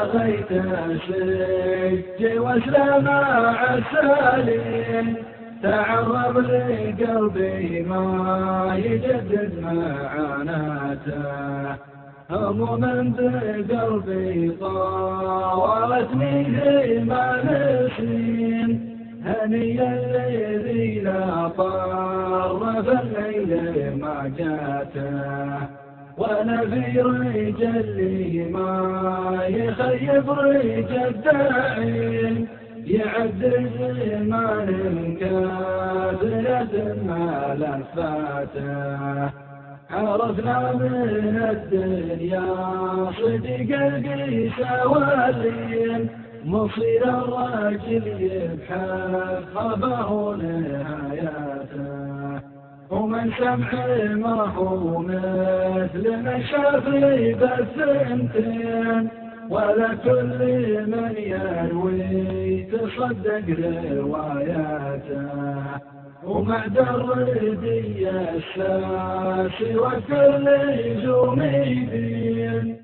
غيت سج واسلم عسالين تعرض لقلبي ما يجدد معاناته هموم بقلبي طاولتني ثمان سنين هنيا الذي لا طرف الليل ما جاته وانا في رجلي ما يخيب رجل الداعين يعد الزمان كافلة ما لفاته عرفنا من الدنيا صدق القيس واللين مصير الراجل يبحث خبره نهايته ومن سمع ما هو مثل ما شاف لي بالثنتين ولا كل من يروي تصدق رواياته ومع الردي الساسي وكل جميل